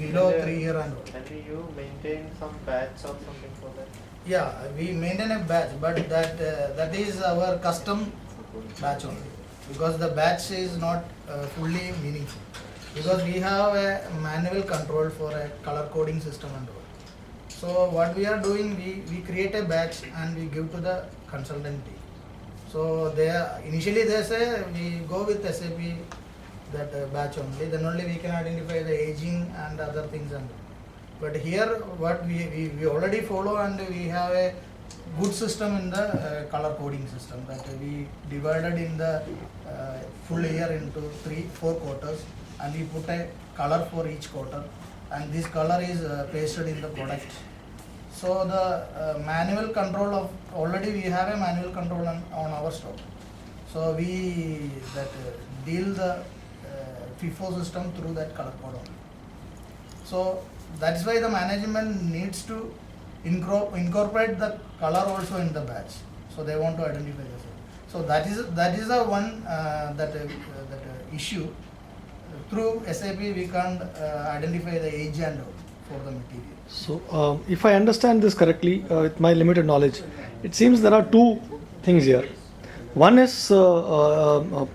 below 3 year and old. And you maintain some batch or something for that? Yeah, we maintain a batch, but that is our custom batch only, because the batch is not fully meaningful, because we have a manual control for a color coding system and all. So what we are doing, we create a batch and we give to the consultant team. So initially they say we go with SAP that batch only, then only we can identify the aging and other things and all. But here what we already follow, and we have a good system in the color coding system, that we divided in the full year into 3-4 quarters, and we put a color for each quarter, and this color is pasted in the product. So the manual control of, already we have a manual control on our stock. So we deal the FIFO system through that color code only. So that's why the management needs to incorporate the color also in the batch. So they want to identify the same. So that is the one issue. Through SAP we can't identify the age and all for the material. So if I understand this correctly, with my limited knowledge, it seems there are two things here. One is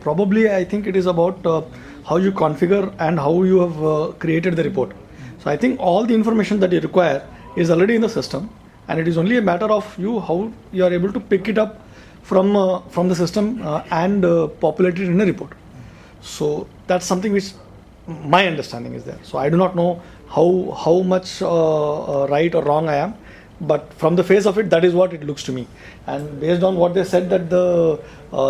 probably I think it is about how you configure and how you have created the report. So I think all the information that you require is already in the system, and it is only a matter of how you are able to pick it up from the system and populate it in a report. So that's something which my understanding is there. So I do not know how much right or wrong I am, but from the face of it, that is what it looks to me. And based on what they said, that the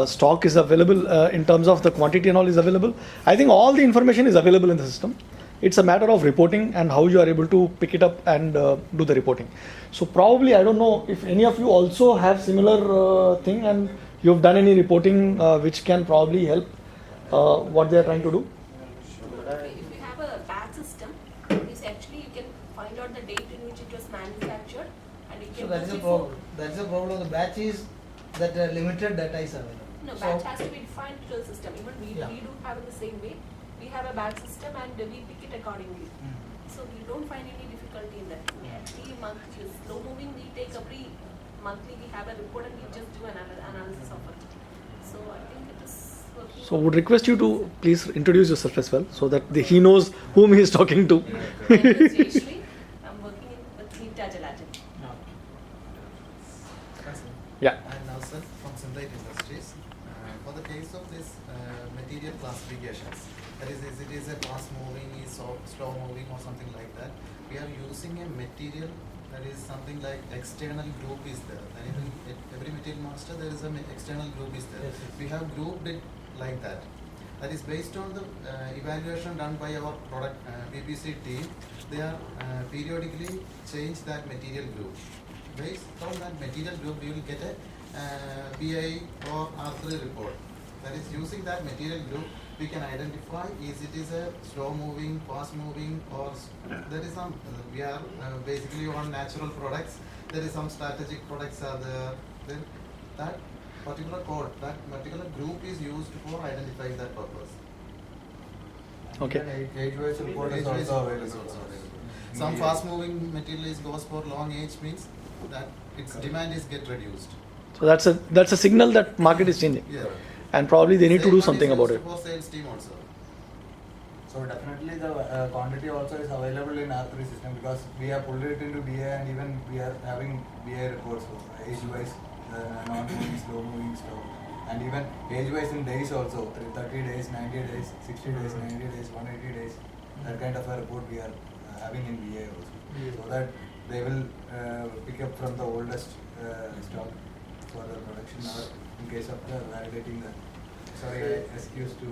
stock is available in terms of the quantity and all is available, I think all the information is available in the system. It's a matter of reporting and how you are able to pick it up and do the reporting. So probably, I don't know if any of you also have similar thing and you have done any reporting which can probably help what they are trying to do. If you have a batch system, is actually you can find out the date in which it was manufactured, and you can. So that is use a it problem. for- That is a problem. The batch is that limited data is available. No, So- batch has to be defined to the system. Even Yeah. we do have it the same way. We have a batch system and we pick it accordingly. Mm. So we don't find any difficulty in that. Every month, slow moving, we take every monthly, we have a report and we just do an analysis of it. So I think it is working. So would request you to please introduce yourself as well, so that he knows whom he is talking to. My name is Jayashree. I'm working with Nita Jalajan. Yeah. I'm Nelson from Synthite Industries. For the case of this material classifications, that is it is a fast moving, is slow moving or something like that, we are using a material that is something like external group is there. Then in every material master there is an external group is there. Yes, yes. We have grouped it like that. That is based on the evaluation done by our product PPC team. They are periodically change that material group. Based on that material group, we will get a PI or R3 report. That is, using that material group, we can identify is it is a slow moving, fast moving, or there is some. We are basically on natural products. There is some strategic products are there. Then that particular code, that particular group is used for identifying that purpose. Okay. Age-wise report is Age-wise also report is available. also available. Some fast-moving material goes for long age, means that its demand is get reduced. So that's a signal that market is changing, Yeah. and probably they need to Same do one something is about used it. for sales team also. So definitely the quantity also is available in R3 system, because we have pulled it into BI, and even we are having BI reports for age-wise, non-moving, slow-moving stuff. And even age-wise in days also, 30 days, 90 days, 60 days, 90 days, 180 days. That kind of a report we are having in BI also. So that they will pick up from the oldest stock for the production, or in case of the validating the. Sorry, I excuse to.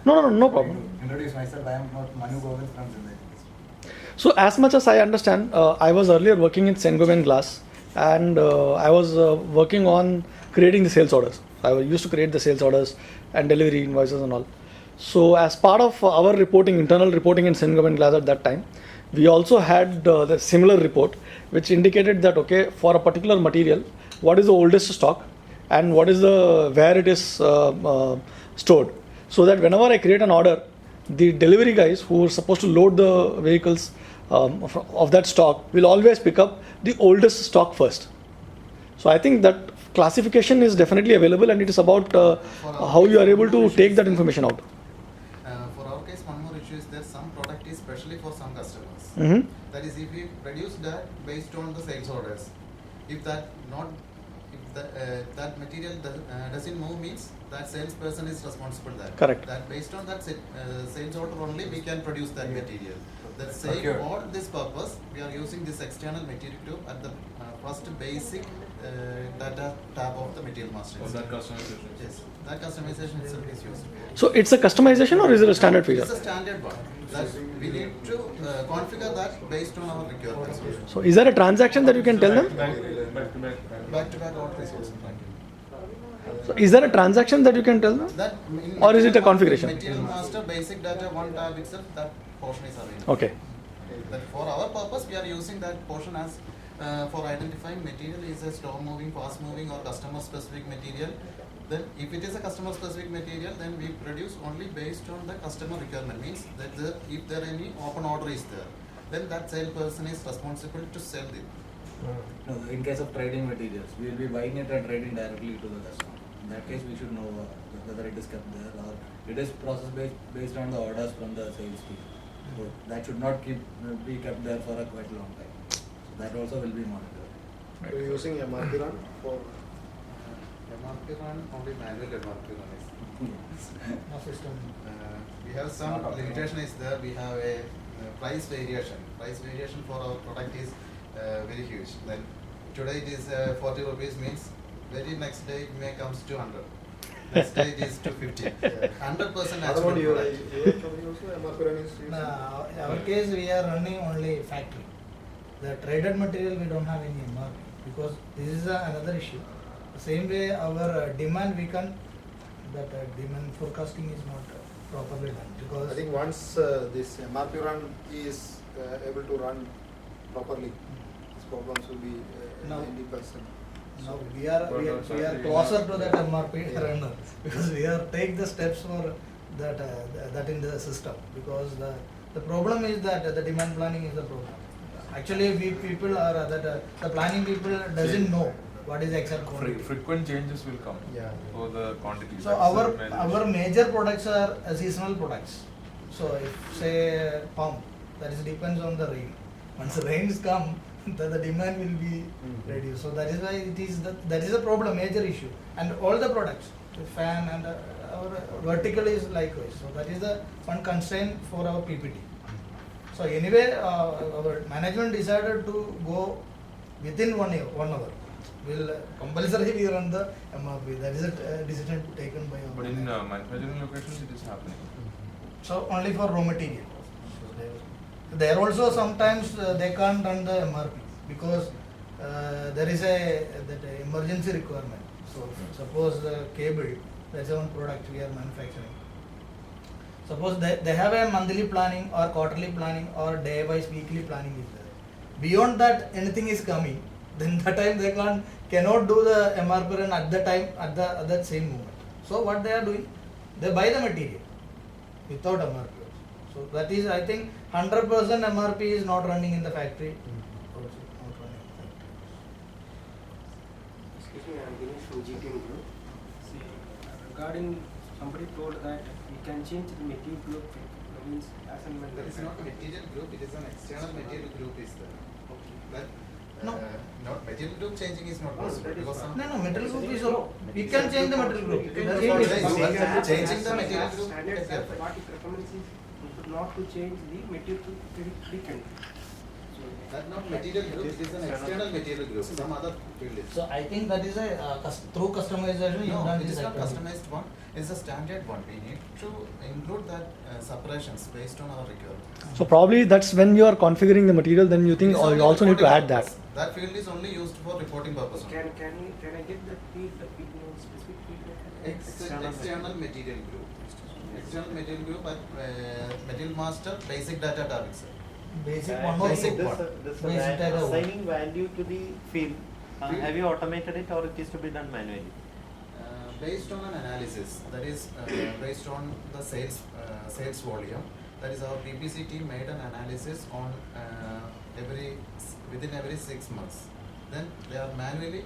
No problem. To introduce myself, I am not Manu Govind from Synthite. So as much as I understand, I was earlier working in Saint-Gobain Glass, and I was working on creating the sales orders. I used to create the sales orders and delivery invoices and all. So as part of our reporting, internal reporting in Saint-Gobain Glass at that time, we also had the similar report which indicated that, okay, for a particular material, what is the oldest stock and what is the where it is stored, so that whenever I create an order, the delivery guys who are supposed to load the vehicles of that stock will always pick up the oldest stock first. So I think that classification is definitely available, and it is about how you are able to take that information out. For our case, one more issue is there some product is specially for some customers. Mhm. That is, if we produce that based on the sales orders, if that that material doesn't move, means that salesperson is responsible that. Correct. That based on that sales order only we can produce that material. That same Procured. all this purpose we are using this external material group at the first basic data tab of the material master. Or that customization. Yes, that customization itself is used. So it's a customization or is it a standard feature? It's a standard one. That we need to configure that based on our requirements. So is there a transaction that you can tell them? Back to back order is also. So is there a transaction that you can tell them? That Or is it a configuration? Material master basic data one tab itself, that portion is available. Okay. But for our purpose, we are using that portion as for identifying material is a slow moving, fast moving, or customer specific material. Then if it is a customer specific material, then we produce only based on the customer requirement. Means that if there any open order is there, then that salesperson is responsible to sell it. No, in case of trading materials, we will be buying it and trading directly to the customer. In that case, we should know whether it is kept there or it is process based on the orders from the sales team. So that should not be kept there for a quite long time. So that also will be monitored. So you're using MRP run for MRP run, only manual MRP run is. No system. We have some limitation is there. We have a price variation. Price variation for our product is very huge. Then today it is 40 rupees, means very next day it may comes to 100. Next day it is 250. 100% other one you natural product. company also MRP run is using? In our case, we are running only factory. The traded material we don't have any MRP because this is another issue. The same way our demand we can, that demand forecasting is not properly done because I think once this MRP run is able to run properly, these problems will be No. 90%. now we are closer to that MRP runner because we are take the steps for that in the system because the problem is that the demand planning is the problem. Actually, we people are the planning people doesn't know what is the exact quantity. Frequent changes will come Yeah. for the quantity. So our major products are seasonal products. So if say pump, that is depends on the rain. Once the rains come, the demand will be reduced. So that is why it is that is a problem, major issue. And all the products, the fan and our vertical is likewise. So that is the one constraint for our PPT. So anyway, our management decided to go within 1 year, 1 hour. Will compulsory we run the MRP. That is a decision taken by our But in management. manufacturing locations, it is happening. So only for raw material. So there also sometimes they can't run the MRP because there is that emergency requirement. So suppose the cable, that's one product we are manufacturing. Suppose they have a monthly planning or quarterly planning or day wise weekly planning is there. Beyond that anything is coming, then that time they cannot do the MRP run at the time at that same moment. So what they are doing, they buy the material without MRP. So that is, I think 100% MRP is not running in the factory. Also not running in the factory. Excuse me, I'm Dinesh from GTM Group. See, regarding somebody told that we can change the material group, that means as and when. That is not a material group, it is an external material group is there. That, No. Not material group changing is not possible that is because some. No, metal group is all. We can change the metal group. You can That's change what it is. You are As- changing as the per material as group. standards, Yeah. what it recommends is not to change the material group frequently. So That not material group, it is an external material group, some other field is. So I think that is through customization you No, done it this is not activity. customized one, it's a standard one. We need to include that separations based on our requirement. So probably that's when you are configuring the material, then you think It is or only you also need to reporting add that. purpose. That field is only used for reporting purpose. only. can I get the feedback, specific feedback? External material group. External material group at material master basic data tab itself. Basic And one more basic thing. one. This Basic data one. assigning value to the field. Field. Have you automated it or it is to be done manually? based on an analysis, that is based on the sales volume. That is, our PPC team made an analysis on within every 6 months. Then they are manually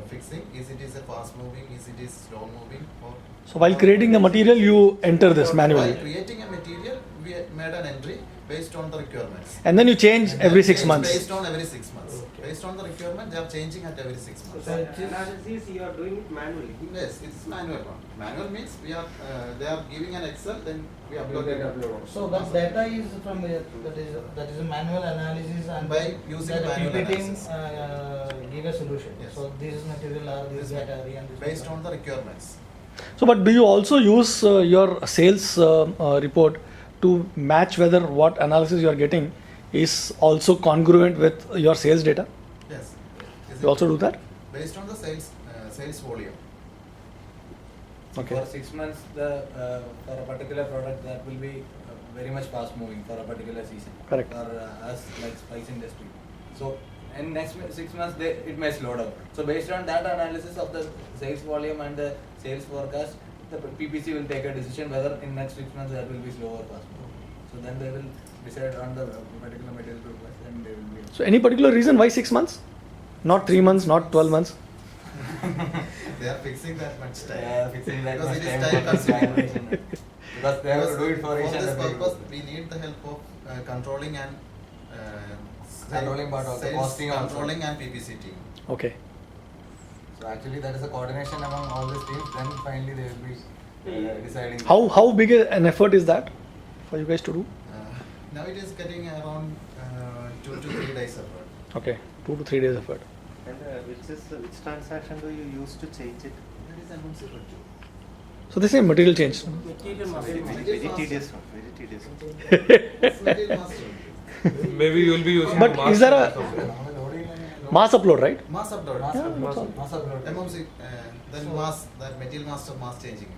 fixing is it is a fast moving, is it is slow moving, or So while creating the material, you enter this while manually. creating a material, we made an entry based on the requirements. And then you change And every that 6 change months. Based on every 6 months. Based on the requirement, they are changing at every 6 So months. that analysis you are doing it manually. Yes, it's manual one. Manual means we are they are giving an Excel, then we upload it. So that data is from that is a manual analysis and By using that manual PP team analysis. give a solution. Yes. So this material or this This category and this based on the requirements. So, but do you also use your sales report to match whether what analysis you are getting is also congruent with your sales data? Yes. Is You it also do that? based on the sales volume. Okay. For 6 months, for a particular product that will be very much fast moving for a particular season. Correct. For us, like spice industry. So in next 6 months, it may slow down. So based on that analysis of the sales volume and the sales forecast, the PPC will take a decision whether in next 6 months that will be slow or fast moving. So then they will decide on the particular material group and they will be. So, any particular reason why 6 months? Not 3 months, not 12 months? They are fixing that much time. Yeah, fixing that Because much it is time time for this consuming. calculation. Because they have to do it for each and this every purpose, group. we need the help of controlling and Controlling part also, sales costing also. controlling and PPC team. Okay. So actually that is a coordination among all these teams, then finally they will be deciding. How big an effort is that for you guys to do? Now it is getting around 2 to 3 days effort. Okay, 2 to 3 days effort. And which transaction do you use to change it? That is announced to. So, the same material change. Material must be Very tedious one, very tedious one. It's material master. Maybe you will be using But is there a Mass mass upload, right? Mass upload. upload. MMC, then mass, that material master mass changing.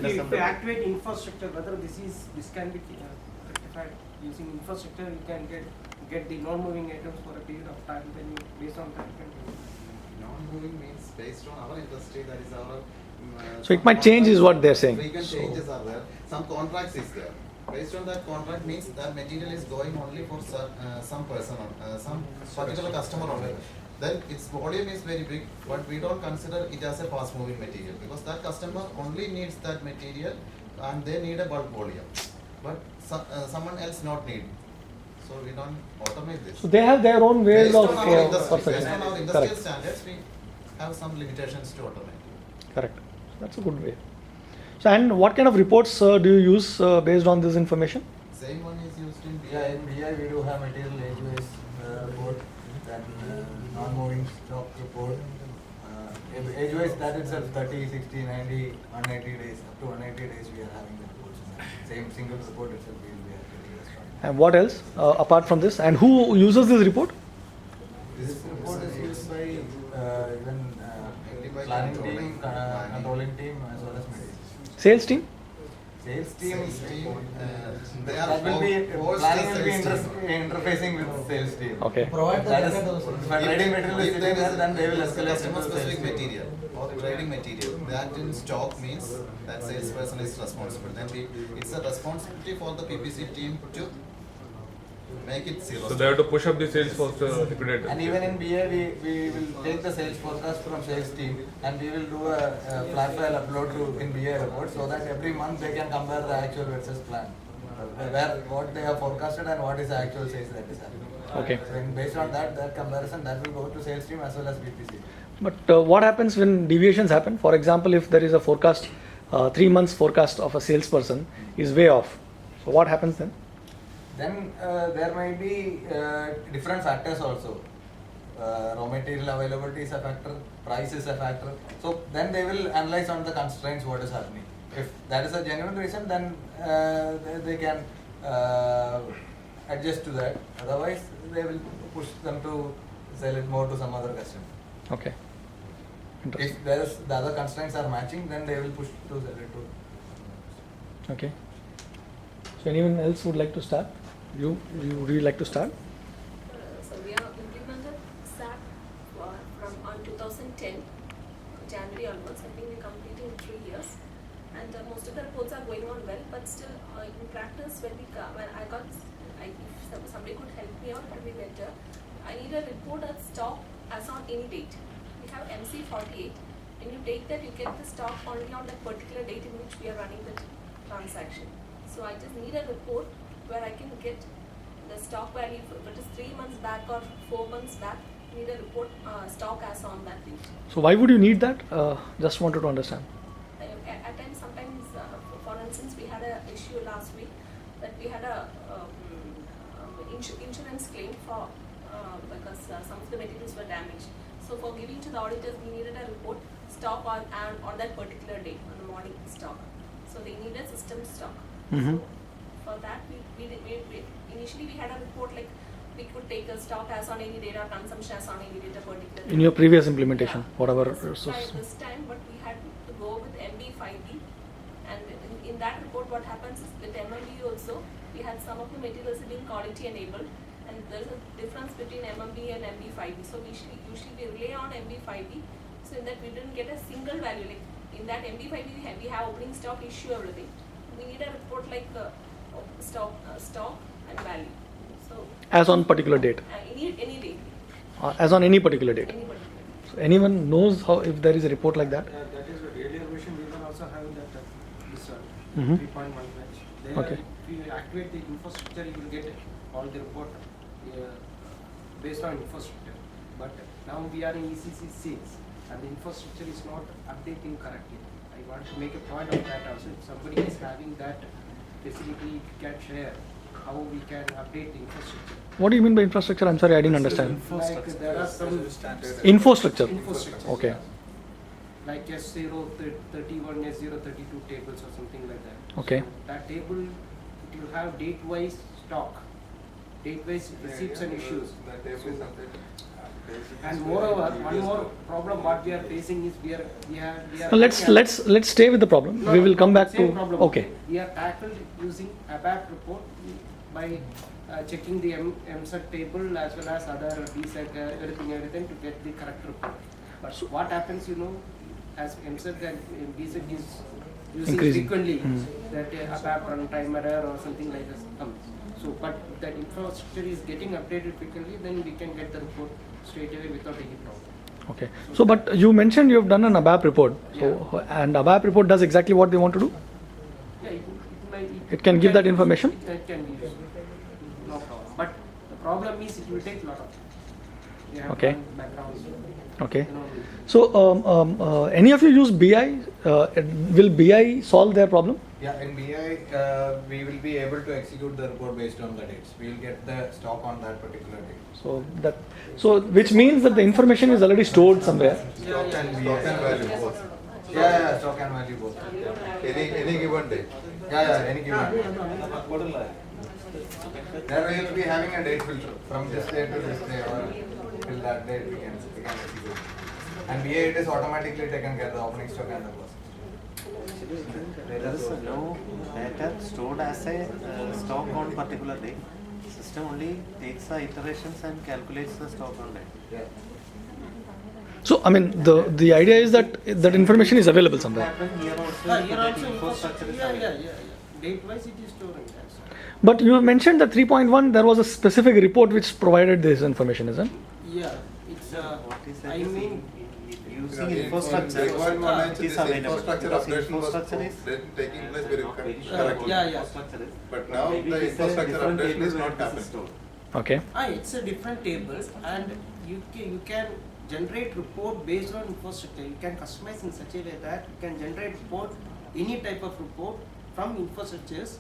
If you activate infrastructure, whether this can be rectified using infrastructure, you can get the non-moving items for a period of time. Then you, based on that, you can do it. Non-moving means based on our industry, that is our. So it might change is what they're saying. Frequent So- changes are there. Some contracts is there. Based on that contract means that material is going only for some person, some particular customer only. Then its volume is very big, but we don't consider it as a fast moving material because that customer only needs that material and they need a bulk volume. But someone else not need. So we don't automate this. So, they have their own ways Based of on our industry, based perception. on our industrial Correct. standards, we have some limitations to automate. Correct. That's a good way. So, and what kind of reports do you use based on this information? Same one is used in Yeah, in BI we do have material age-wise report, then non-moving stock report. Age-wise that itself 30, 60, 90, 180 days, up to 180 days we are having the reports. Same single report itself we will be getting this one. And what else apart from this? And who uses this report? This Report is used by even by planning controlling, team, planning. controlling team as well as material. Sales team? Sales team, Sales team, they are that will be, forced planning will be sales team. interfacing with sales team. Okay. Provide the That is, data to the if sales a trading material is If sitting there there, is then they will escalate customer to sales specific team. material or trading material that in stock means that salesperson is responsible. Then it's a responsibility for the PPC team to make it zero. So they have to push up the sales for the liquidator. And even in BA, we will take the sales forecast from sales team and we will do a flat file upload to in BA report so that every month they can compare the actual versus plan. Where what they have forecasted and what is the actual sales that is happening. Okay. So based on that comparison, that will go to sales team as well as BPC. But what happens when deviations happen? For example, if there is a forecast, 3 months forecast of a salesperson is way off. So what happens then? Then there might be different factors also. Raw material availability is a factor, price is a factor. So then they will analyze on the constraints what is happening. If that is a genuine reason, then they can adjust to that. Otherwise, they will push them to sell it more to some other customer. Okay. Interesting. If there is the other constraints are matching, then they will push to sell it to. Okay. So anyone else would like to start? You would you like to start? So we have implemented SAP from on 2010 January onwards. I think we're completing 3 years. And most of the reports are going on well, but still in practice when if somebody could help me out, it would be better. I need a report of stock as on any date. We have MC48. When you take that, you get the stock only on that particular date in which we are running the transaction. So I just need a report where I can get the stock value, if it is 3 months back or 4 months back, need a report stock as on that date. So why would you need that? Just wanted to understand. At times, sometimes, for instance, we had an issue last week that we had a insurance claim for because some of the materials were damaged. So for giving to the auditors, we needed a report stock on that particular day on the morning stock. So they needed system stock. Mm-hmm. So for that, we initially we had a report like we could take a stock as on any date or consumption as on any date a particular day. In your previous implementation, whatever. This time, but we had to go with MB5B, and in that report, what happens is with MMB also, we had some of the materials being quality enabled, and there's a difference between MMB and MB5B. So we usually we rely on MB5B, so in that we didn't get a single value. Like in that MB5B, we have opening stock, issue, everything. We need a report like stock and value. So As on particular date. any date. As on any particular date. Any particular date. So anyone knows how if there is a report like that? That is a earlier version. We can also have that this Mhm. 3.1 batch. There, Okay. if you activate the infrastructure, you will get all the report based on infrastructure. But now we are in ECC 6, and the infrastructure is not updating correctly. I want to make a point of that also. If somebody is having that facility, can share how we can update the infrastructure. What do you mean by infrastructure? I'm sorry, I didn't understand. Like there are some Infrastructure. infrastructure. Okay. Like S031, S032 tables or something like that. Okay. So that table, it will have date-wise stock, date-wise receipts and issues. That table is updated. And moreover, one more problem what we are facing is we are. Now let's stay with the problem. No, We will come back same to. problem. Okay. We are tackled using ABAP report by checking the MSET table as well as other BSET, everything to get the correct report. But what happens, as MSET and BSET is using Increasing. frequently, Mm. that ABAP runtime error or something like this comes. So, but that infrastructure is getting updated frequently, then we can get the report straight away without any problem. Okay. So, but you mentioned you have done an ABAP report. So, and ABAP report does exactly what they want to do. Yeah, It can give that information? It can be used. No problem. But the problem is it will take a lot of time. You have Okay. one background. Okay. So, any of you use BI? Will BI solve their problem? Yeah, in BI, we will be able to execute the report based on the dates. We will get the stock on that particular date. So which means that the information is already stored somewhere. Stock and value both. Yeah, stock and value both. Any given day. Yeah, any given day. Then we will be having a date filter from this day to this day or till that date we can execute. And BA it is automatically taken care of the opening stock and the closing. There is no data stored as a stock on particular day. System only takes the iterations and calculates the stock on that. Yeah. So I mean the idea is that that information is available somewhere. Happen here also. Here that also infrastructure is yeah. available. Date-wise it is storing that. But you mentioned that 3.1 there was a specific report which provided this information, isn't it? Yeah, it's What is that? I mean, Using Yeah, infrastructure, requirement it is this available infrastructure because updation was infrastructure is taking place very not very sure correctly. what Yeah. infrastructure is. But now Maybe the it is a infrastructure different updation table is where not this happening. stored. Okay. it's a different table, and you can generate report based on infrastructure. You can customize in such a way that you can generate report, any type of report from infrastructures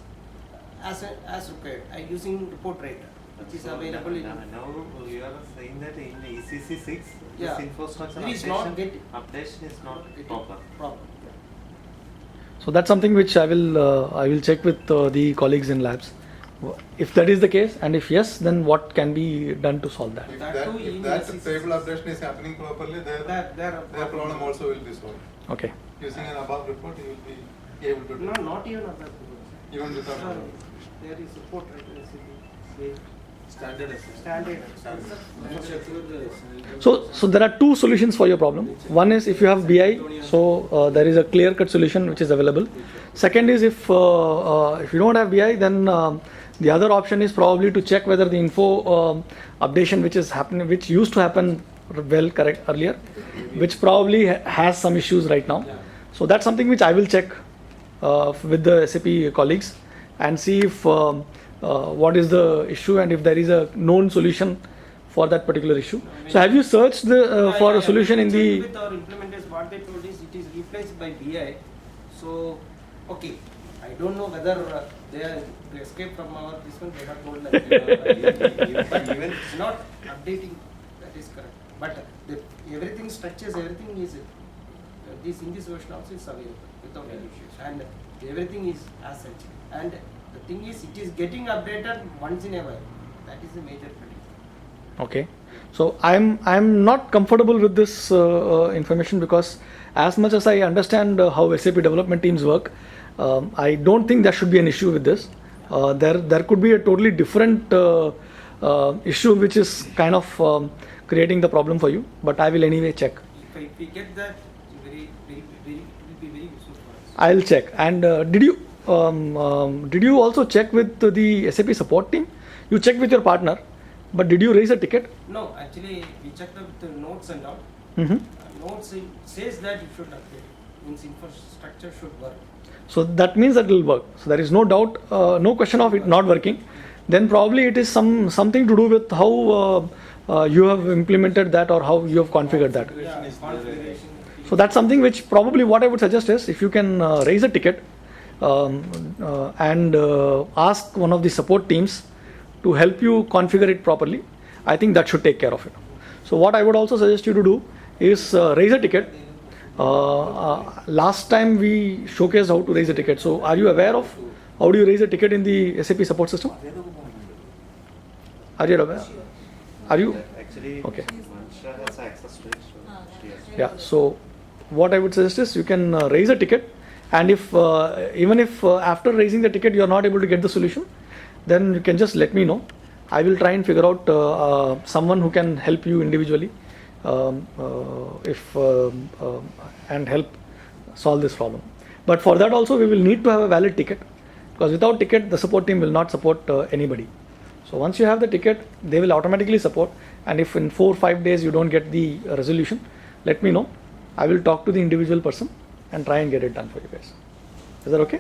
as required using report writer, which is So available in. now you are saying that in ECC 6, Yeah. this infrastructure It is not updation is not getting proper. proper. So that's something which I will check with the colleagues in labs. If that is the case, and if yes, then what can be done to solve that? If That that, too if in that ECC. table updation is happening properly, their problem also will be solved. Okay. Using an above report, you will be able to do No, it. not even other. Even without. There is support writer. Standard. So there are two solutions for your problem. One is if you have BI, so there is a clear-cut solution which is available. Second is if you don't have BI, then the other option is probably to check whether the info updation which is happening, which used to happen correct earlier, which probably has some issues right now. So that's something which I will check with the SAP colleagues and see if what is the issue and if there is a known solution for that particular issue. So have you searched for a solution in the... With our implementers, what they told is it is replaced by BI. So, okay, I don't know whether they escape from our this one. They have told like, but even it's not updating. That is correct. But everything structures, everything is this in this version also is available without any issues, and everything is as such. And the thing is, it is getting updated once in a while. That is the major criticism. Okay, so I'm not comfortable with this information because as much as I understand how SAP development teams work, I don't think there should be an issue with this. There could be a totally different issue which is kind of creating the problem for you, but I will anyway check. If we get that, it will be very useful for us. I'll check. And did you also check with the SAP support team? You checked with your partner, but did you raise a ticket? No, actually, we checked out the notes and all. Notes says that it should update. Means infrastructure should work. So that means that it will work. So there is no doubt, no question of it not working. Then probably it is something to do with how you have implemented that or how you have configured that. Yeah, configuration. So that's something which probably what I would suggest is if you can raise a ticket and ask one of the support teams to help you configure it properly, I think that should take care of it. So what I would also suggest you to do is raise a ticket. Last time we showcased how to raise a ticket. So are you aware of how do you raise a ticket in the SAP support system? Are you aware? Are you? Actually, Okay. Mansha has access to it. So she has Yeah. So what I would suggest is you can raise a ticket, and if even if after raising the ticket you are not able to get the solution, then you can just let me know. I will try and figure out someone who can help you individually and help solve this problem. But for that also we will need to have a valid ticket, because without ticket the support team will not support anybody. So once you have the ticket, they will automatically support, and if in 4 or 5 days you don't get the resolution, let me know. I will talk to the individual person and try and get it done for you guys. Is that okay?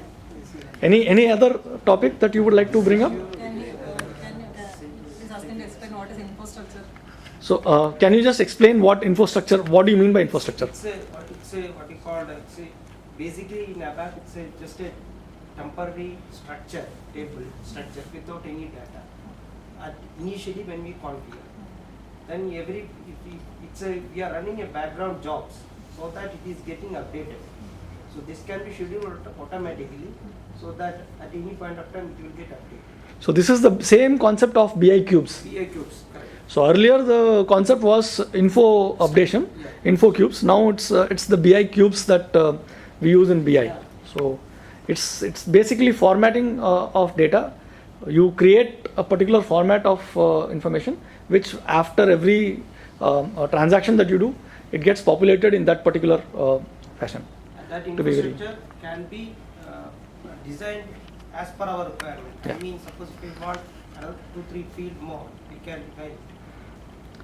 Any other topic that you would like to bring up? Can you please ask him to explain what is infrastructure? So can you just explain what infrastructure, what do you mean by infrastructure? It's what you call basically in ABAP it's just a temporary structure, table structure without any data. Initially when we configure, then we are running a background jobs so that it is getting updated. So this can be scheduled automatically so that at any point of time it will get updated. So this is the same concept of BI cubes. BI cubes, correct. So earlier the concept was info updation, info cubes. Now it's the BI cubes that we use in BI. So it's basically formatting of data. You create a particular format of information, which after every transaction that you do, it gets populated in that particular fashion. And that To be very- infrastructure can be designed as per our requirement. Yeah. I mean, suppose if we want another 2-3 field more, we can define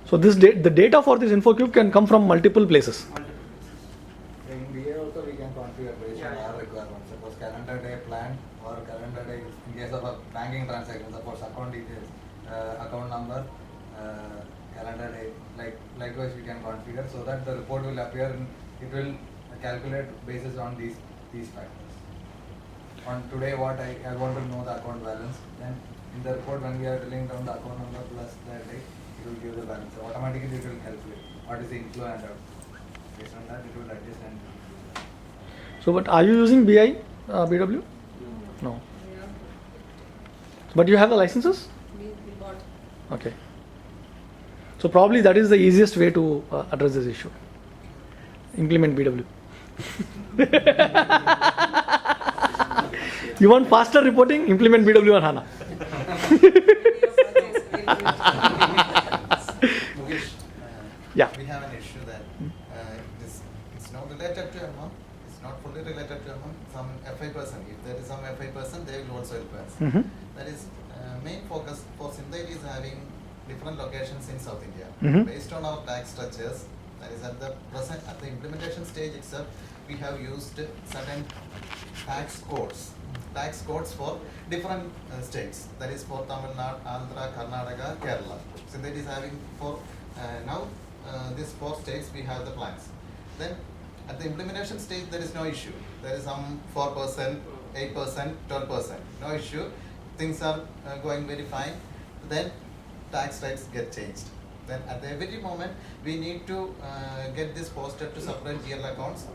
So the data for this info cube can come from multiple places. multiple places. In BA also we can configure based on Yeah. our requirements. Suppose calendar day plan or calendar day in case of a banking transaction. Suppose account details, account number, calendar day. Likewise we can configure so that the report will appear. It will calculate basis on these factors. On today, what I want to know the account balance. Then in the report when we are drilling down the account number plus that date, it will give the balance. So automatically it will calculate what is the inflow and outflow. Based on that, it will adjust and. So but are you using BI, BW? No. But you have the licenses? We bought. Okay. So probably that is the easiest way to address this issue. Implement BW. You want faster reporting? Implement BW on HANA. Video purchase, we'll Mukesh, Yeah. we have an issue that it's not related to MM, it's not fully related to MM, some FI person, if there is some FI person, they will also help us. Mhm. That is, main focus for Synthete is having different locations in South India. Mhm. Based on our tax structures, that is at the implementation stage itself, we have used certain tax codes for different states. That is for Tamil Nadu, Andhra, Karnataka, Kerala. Synthete is having for now these 4 states we have the plans. Then at the implementation stage there is no issue. There is some 4%, 8%, 12%, no issue. Things are going very fine. Then tax rates get changed. Then at every moment we need to get this posted to separate GL accounts.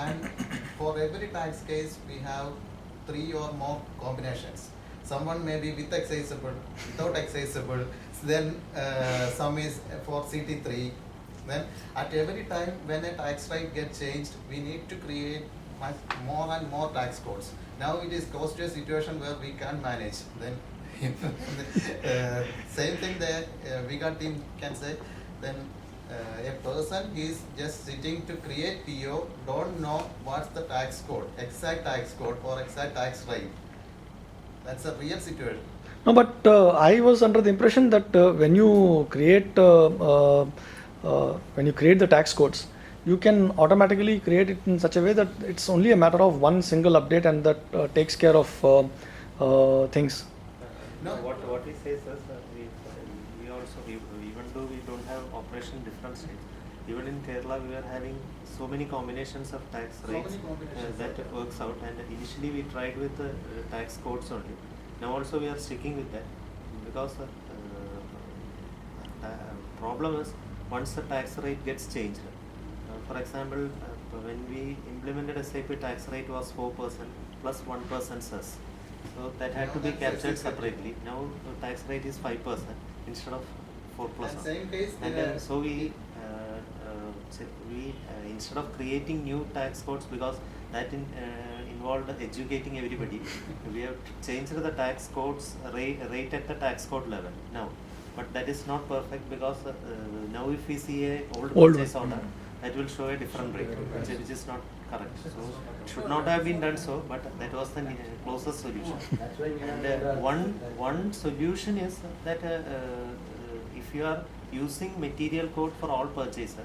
And for every tax case we have 3 or more combinations. Someone may be with excisable, without excisable, then some is for CT3. Then at every time when a tax rate gets changed, we need to create much more and more tax codes. Now it is close to a situation where we can't manage. Then same thing there, Viga team can say, then a person is just sitting to create PO, don't know what's the tax code, exact tax code or exact tax rate. That's a real situation. No, but I was under the impression that when you create the tax codes, you can automatically create it in such a way that it's only a matter of one single update and that takes care of things. No. What he says is we also, even though we don't have operation in different states, even in Kerala we are having so many combinations of tax So many rates combinations. that works out, and initially we tried with the tax codes only. Now also we are sticking with that because problem is once the tax rate gets changed. For example, when we implemented SAP, tax rate was 4% plus 1% cess. So that had to be captured separately. Now the tax rate is 5% instead of 4%. And same case, And there then are- so we instead of creating new tax codes, because that involved educating everybody, we have changed the tax codes rate at the tax code level now. But that is not perfect because now if we see a old purchase order, that will show a different rate, which is not correct. So it should not have been done so, but that was the closest solution. And one solution is that if you are using material code for all purchases,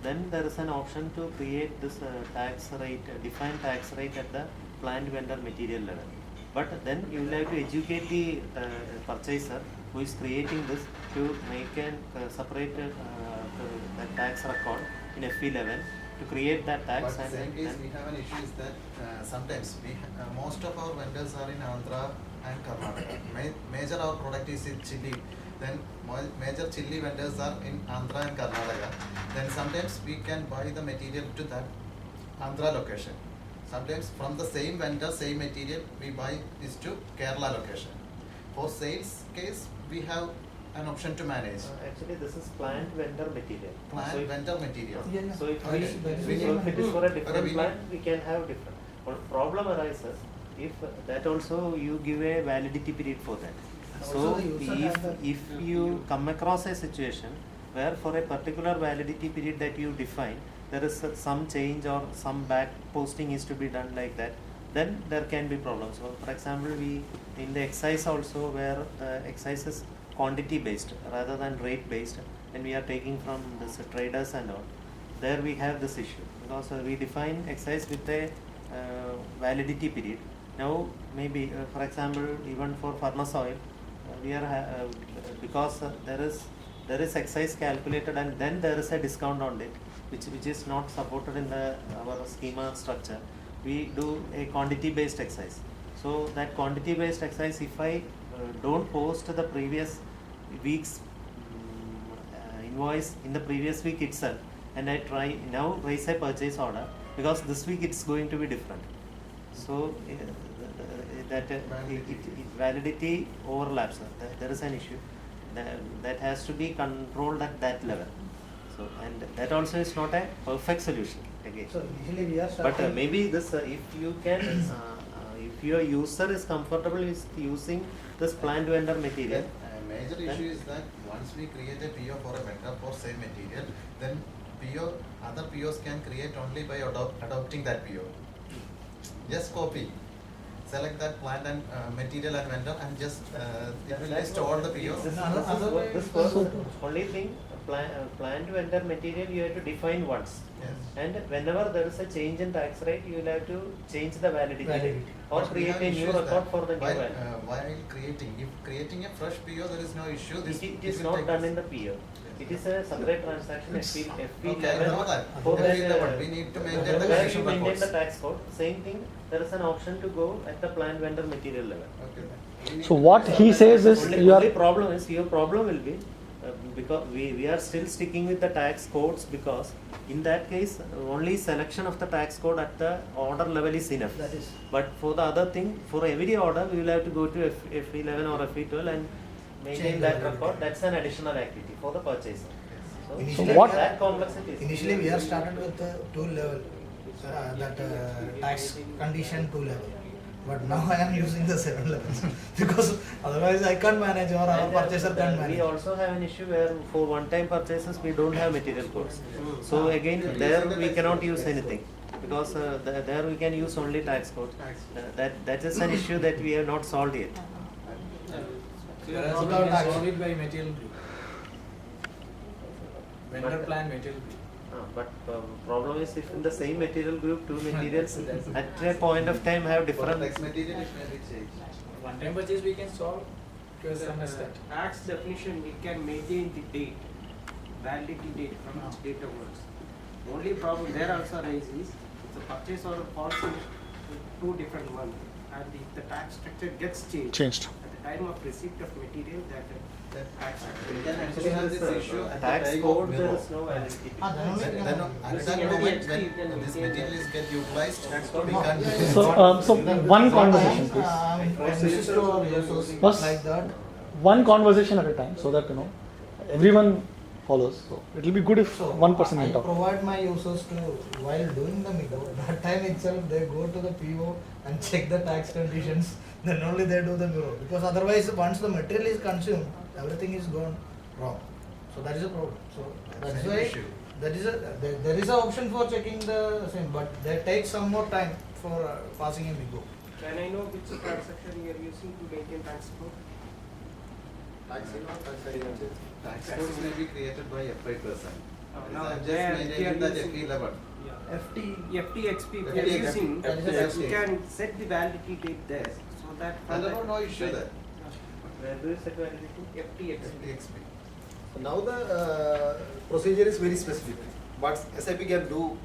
then there is an option to create this tax rate, defined tax rate at the plant vendor material level. But then you will have to educate the purchaser who is creating this to make a separate tax record in FE11 to create that tax. But And same case, then we have an issue is that sometimes most of our vendors are in Andhra and Karnataka. Major our product is in chili. Then major chili vendors are in Andhra and Karnataka. Then sometimes we can buy the material to that Andhra location. Sometimes from the same vendor, same material, we buy this to Kerala location. For sales case, we have an option to manage. actually this is plant vendor material. Plant So if- vendor material. So if Okay. we, so if it is for a different we plant, we can have different. But problem arises if that also you give a validity period for that. So Also the user has the- if you come across a situation where for a particular validity period that you define, there is some change or some back posting is to be done like that, then there can be problems. So for example, we in the excise also where excise is quantity based rather than rate based, and we are taking from this traders and all, there we have this issue because we define excise with a validity period. Now maybe for example even for furnace oil we are because there is excise calculated and then there is a discount on it which is not supported in our schema structure. We do a quantity based excise. So that quantity based excise, if I don't post the previous week's invoice in the previous week itself, and I try now raise a purchase order because this week it's going to be different. So validity overlaps. There is an issue that has to be controlled at that level. So and that also is not a perfect solution again. So usually we are But starting. maybe this if you can if if your user is comfortable with using this plant vendor material, Major issue is that once we create a PO for a vendor for same material, then other POs can create only by adopting that PO. Just copy. Select that plant and material and vendor and just it will list all the POs. this was only thing, plant vendor material you have to define once. Yes. And whenever there is a change in tax rate, you will have to change the validity Validity. or But we create have a new issues record that for the new while, value. while creating a fresh PO, there is no issue. It is will not take done us- in the PO. It is a separate transaction, FP11. Okay, I know that. For that, FP11, we need to maintain the where you commission maintain records. the tax code, same thing, there is an option to go at the plant vendor material level. Okay. We need So to what maintain he the says is commission you Only are problem is, your problem will be, because we are still sticking with the tax codes, because in that case, only selection of the tax code at the order level is enough. That is. But for the other thing, for every order, we will have to go to FE11 or FE12 and maintain Change that the record. That's an additional activity for the purchaser. Initially, what- that complexity is. Initially, we are started with two level, that tax condition 2 level. But now I am using the 7 levels because otherwise I can't manage or our And, purchaser can't manage. we also have an issue where for one-time purchases we don't have material codes. So again, there we cannot use anything because there we can use only tax codes. That is an issue that we have not solved yet. Without tax. Solve it by material group. Vendor But- plan material group. But problem is if in the same material group, two materials at a point of time have For the different. next material, it may be changed. One time purchase we can solve to some extent. Tax definition, it can maintain the date, validity date from which date onwards. Only problem there also arises, if the purchase order falls in 2 different months and if the tax structure gets changed. At the time of receipt of material, that tax structure. We can actually have this issue at the Tax time of code, there mirror. is no validity. Then only we Then can- at that moment when this material is get utilized, we can't. so one conversation please. This is to our users First- like that. One conversation at a time so that everyone follows. So it will be good if So one person I can talk. provide my users to, while doing the MIGO, that time itself they go to the PO and check the tax conditions, then only they do the MIGO. Because otherwise, once the material is consumed, everything is gone wrong. So that is a problem. So that's Same why issue. there is an option for checking the same, but they take some more time for passing a MIGO. Can I know which transaction you are using to maintain tax code? Tax codes may be created by FI person. Now I'm just there maintaining they are that using- FE11. FTXP, we are FTXP. using, That is a you FTXP. can set the validity date there, so that. And there are no issue there. Where do you set validity? FTXP. FTXP. So now the procedure is very specific, but SAP can do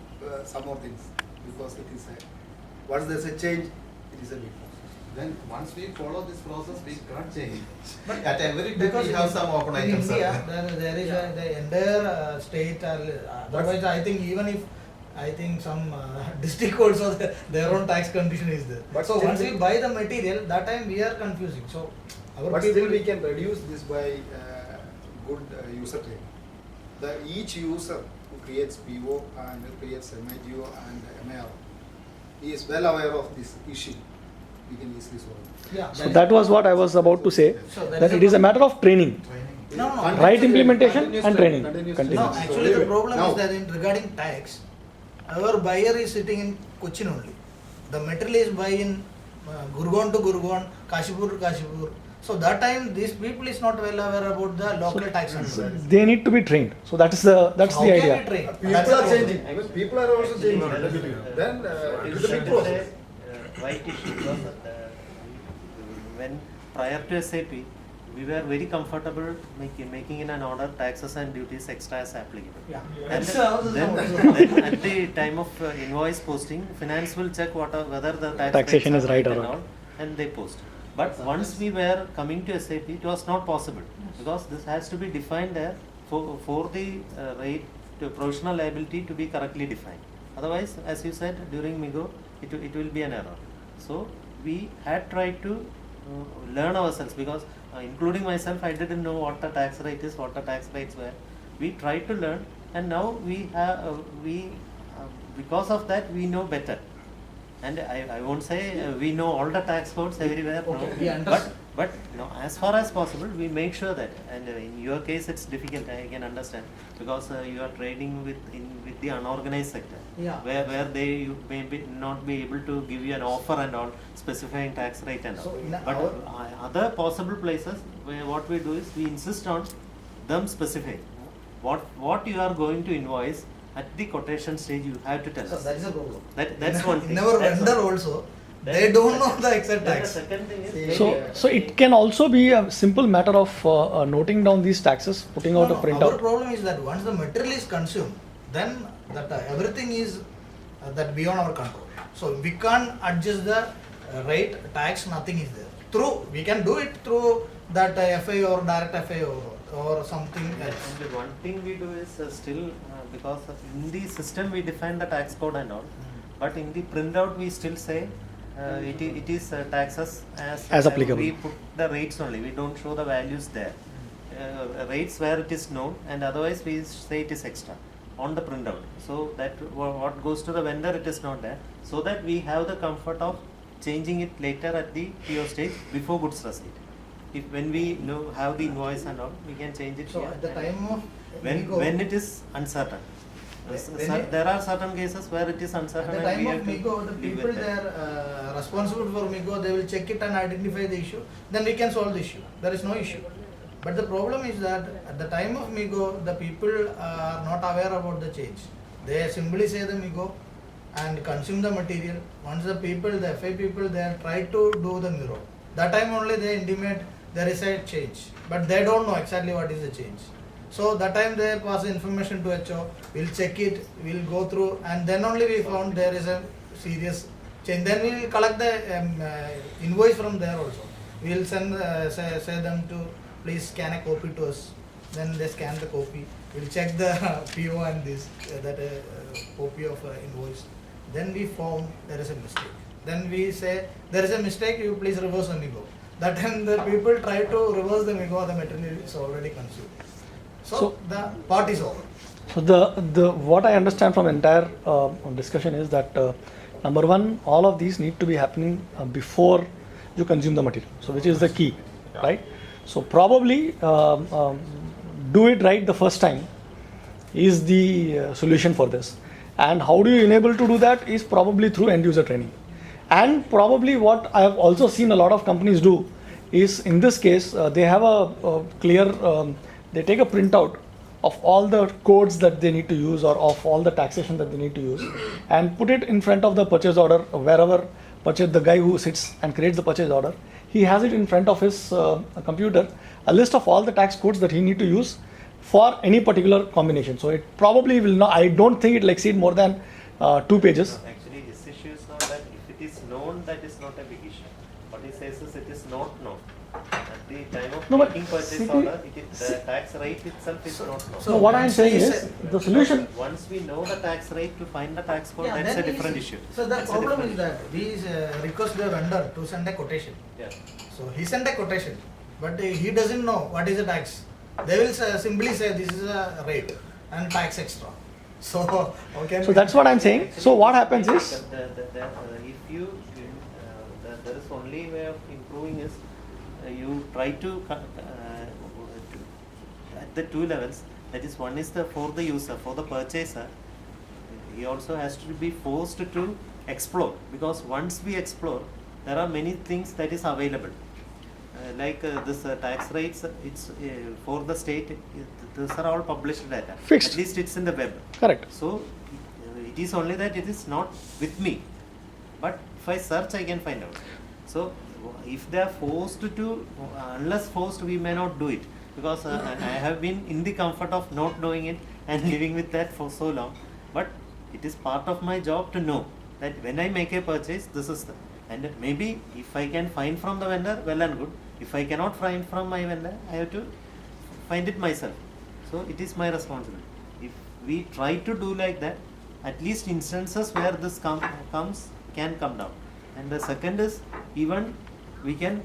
some more things because it is once there is a change, it is a big process. Then once we follow this process, we can't change. But At every time because we have some open in items. India, there is the entire state. Otherwise, I think even if some district codes or their own tax condition is there. But So still once we- we buy the material, that time we are confusing. So our But people still we can reduce this by good user training. Each user who creates PO and creates MIGO and MIR, he is well aware of this issue. We can easily solve it. Yeah. So that was what I was about to say, So that that is it is a matter of training. No, no. Right implementation Continuous and training. continuous No, Continuous. actually the problem Now- is that in regarding tax, our buyer is sitting in Cochin only. The material is buy in Gurgaon to Gurgaon, Kashipur to Kashipur. So that time these people is not well aware about the local tax control. They need to be trained. So that's the How idea. can we train? People That's the are problem. changing. Even people are also changing. Then it is a big process. Right issue because when prior to SAP, we were very comfortable making in an order taxes and duties extra as applicable. Yeah. And That's also the then problem. at the time of invoice posting, finance will check whether the Taxation rates is are right or and wrong. all, and they post. But once we were coming to SAP, it was not possible because this has to be defined there for the rate to provisional liability to be correctly defined. Otherwise, as you said during MIGO, it will be an error. So we had tried to learn ourselves because including myself, I didn't know what the tax rate is, what the tax rates were. We tried to learn, and now we have because of that we know better. And I won't say we know all the tax codes everywhere, Okay, we no. understand. But no, as far as possible, we make sure that. And in your case, it's difficult. I can understand because you are trading with the unorganized sector, Yeah. where they you may not be able to give you an offer and all specifying tax rate and all. So in But our- other possible places where what we do is we insist on them specifying what you are going to invoice at the quotation stage. You have to tell So us. that is a problem. That's one thing. In our That's vendor one. also, Then they don't know the exact then tax. The second thing is See, So it can also be a simple matter of noting down these taxes, putting out a Our printout. problem is that once the material is consumed, then that everything is that beyond our control. So we can't adjust the rate, tax, nothing is there. We can do it through that FA or direct FA or something else. And one thing we do is still because in the system we define the tax code and all, but in the printout we still say it is taxes As applicable. We put the rates only. We don't show the values there. Rates where it is known, and otherwise we say it is extra on the printout. So that what goes to the vendor, it is not there. So that we have the comfort of changing it later at the PO stage before goods receipt. If when we have the invoice and all, we can change it So here at the and time of when it is uncertain. There are certain cases where it is uncertain. At the and we time have of to MIGO, the live people with they that. are responsible for MIGO, they will check it and identify the issue. Then we can solve the issue. There is no issue. But the problem is that at the time of MIGO, the people are not aware about the change. They simply say the MIGO and consume the material. Once the people, the FI people, they try to do the MIRO. That time only they intimate there is a change. But they don't know exactly what is the change. So that time they pass the information to HO, we'll check it, we'll go through, and then only we found there is a serious change. Then we will collect the invoice from there also. We will send, say them to please scan a copy to us. Then they scan the copy. We'll check the PO and this, that copy of invoice. Then we found there is a mistake. Then we say there is a mistake, you please reverse the MIGO. That time the people try to reverse the MIGO, the material is already consumed. So the part is over. So the what I understand from entire discussion is that number one, all of these need to be happening before you consume the material. So which is the key, right? So probably do it right the first time is the solution for this. And how do you enable to do that is probably through end user training. And probably what I have also seen a lot of companies do is in this case they have a clear they take a printout of all the codes that they need to use or of all the taxation that they need to use and put it in front of the purchase order wherever the guy who sits and creates the purchase order, he has it in front of his computer, a list of all the tax codes that he need to use for any particular combination. So it probably will not, I don't think it will exceed more than 2 pages. No, actually, this issue is not that if it is known, that is not a big issue. What he says is it is not known. At the time of No, but making purchase see, order, the tax rate itself is not known. So what I am once saying we is say- the solution. Once we know the tax rate to find the tax code, Yeah, that's then a different easy. issue. So the That's a problem different is that we request the vendor to send a quotation. issue. Yeah. So he sent a quotation, but he doesn't know what is the tax. They will simply say this is a rate and tax extra. So okay. So that's what I'm saying. So what happens is If you there is only way of improving is you try to at the 2 levels. That is, one is for the user, for the purchaser. He also has to be forced to explore, because once we explore, there are many things that is available. Like this tax rates, it's for the state. These are all published data. Fixed. At least it's in the web. correct. So it is only that it is not with me, but if I search, I can find out. So if they are forced to, unless forced, we may not do it, because I have been in the comfort of not knowing it and living with that for so long. But it is part of my job to know that when I make a purchase, this is the, and maybe if I can find from the vendor, well and good. If I cannot find from my vendor, I have to find it myself. So it is my responsibility. If we try to do like that, at least instances where this comes can come down. And the second is, even we can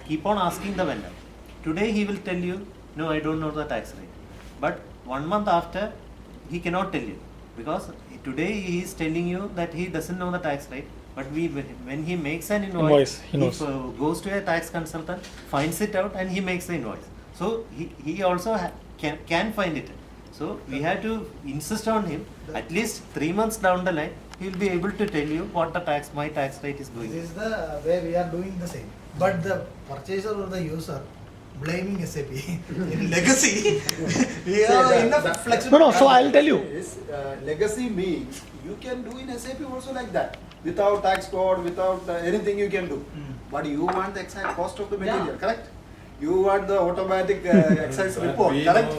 keep on asking the vendor. Today he will tell you, no, I don't know the tax rate. But 1 month after, he cannot tell you. Because today he is telling you that he doesn't know the tax rate, but when he makes an Invoice, he knows. goes to a tax consultant, finds it out, and he makes the invoice. So he also can find it. So we have to insist on him. At least 3 months down the line, he will be able to tell you what my tax rate is going. This is the way we are doing the same. But the purchaser or the user blaming SAP in legacy, we have enough flexibility. No, so I'll tell you. Legacy means you can do in SAP also like that. Without tax code, without anything you can do. But you want the exact cost of the material, correct? You want the automatic excise report, correct?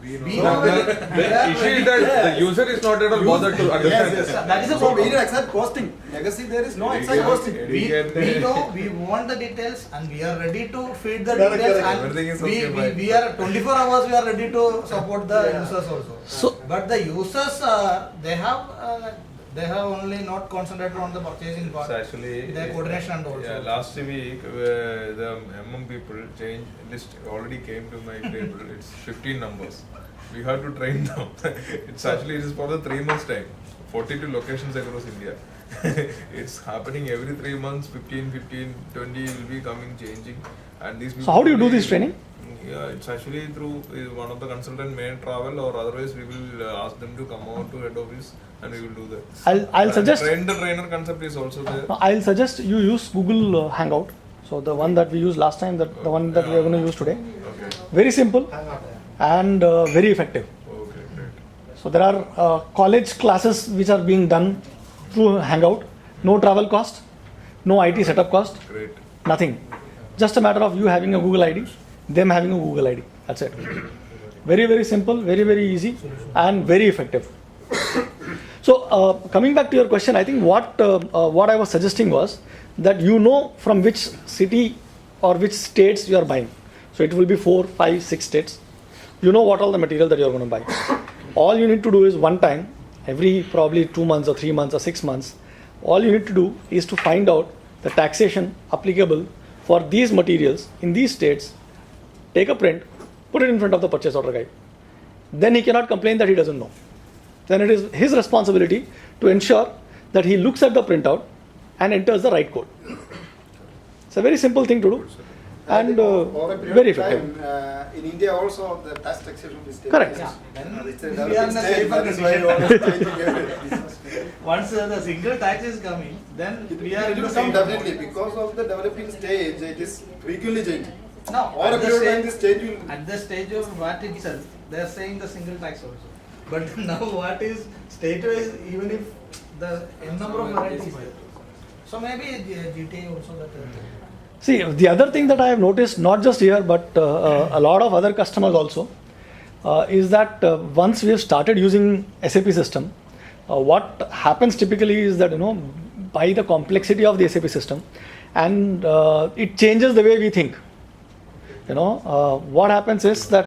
We know well. The issue is that the user is not at all bothered to understand. Yes, yes. That is the So we problem. need exact costing. Legacy there is no We exact can- costing. We know, we want the details and we are ready to feed the Correct, details correct. Everything is and okay, but- we are 24 hours we are ready to support the users also. So- But the users, they have only not concentrated on the purchasing part. So actually, Their coordination and also. yeah, last week the people change list already came to my table. It's 15 numbers. We have to train them. It is for the 3 months time. 42 locations across India. It's happening every 3 months. 15, 20 will be coming, changing. And these people. So how do you do this training? Yeah, it's actually through one of the consultant may travel, or otherwise we will ask them to come out to head office and we will do that. I'll suggest. The trainer concept is also there. I'll suggest you use Google Hangout. So the one that we used last time, the one that we are going to use today. Okay. Very simple and very effective. Okay, great. So there are college classes which are being done through Hangout. No travel cost, no IT setup cost, Great. nothing. Just a matter of you having a Google ID, them having a Google ID. That's it. Very, very simple, very, very easy, and very effective. So coming back to your question, I think what I was suggesting was that you know from which city or which states you are buying. So it will be 4, 5, 6 states. You know what all the material that you are going to buy. All you need to do is one time, every probably 2 months or 3 months or 6 months, all you need to do is to find out the taxation applicable for these materials in these states, take a print, put it in front of the purchase order guide. Then he cannot complain that he doesn't know. Then it is his responsibility to ensure that he looks at the printout and enters the right code. It's a very simple thing to do and Over a period very of effective. time, in India also the tax taxation is taken. Correct. Yeah. Then It's a we are developing in a state, safer that is why condition. all is changing everything. Once the single tax is coming, then we are It in will the come same definitely because of the developing stage. It is frequently changing. Now, Over a at the period of time, stage- this change will. At the stage of VAT itself, they are saying the single tax also. But now what is state-wise, even if the n number of varieties. So maybe GTA also that. See, the other thing that I have noticed, not just here, but a lot of other customers also, is that once we have started using SAP system, what happens typically is that, by the complexity of the SAP system, and it changes the way we think. What happens is that